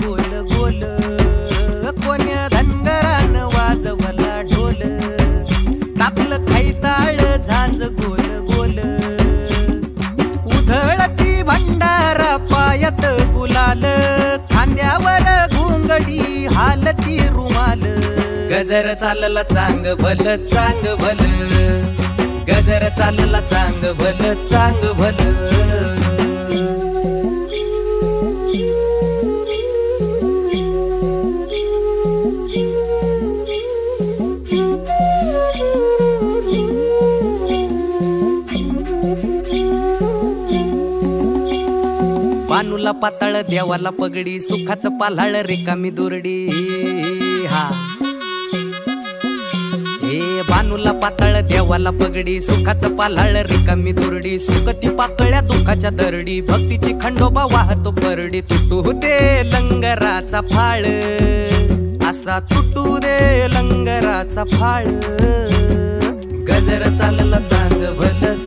गोल गोल, कोण्या धनगरान वाजवला ढोल, तापलं खैताळ झांज गोल गोल, उधळती भंडारा पायात गुलाल, खांद्यावर घुंगडी हालती रुमाल, गजर चालला चांग भल चांग भल, गजर चालला चांग भल चांग भल. बानूला पाताळ देवाला पगडी, सुखाचं पाल्हाळ रिकामी दुरडी. हा हे बानूला पाताळ देवाला पगडी, सुखाचं पाल्हाळ रिकामी दुरडी, सुखती पातळ्या दुःखाच्या दरडी, भक्तीची खंडोबा वाहतो परडी. तुटू दे लंगराचा फाळ, असा तुटू दे लंगराचा फाळ, गजर चालला चांग भल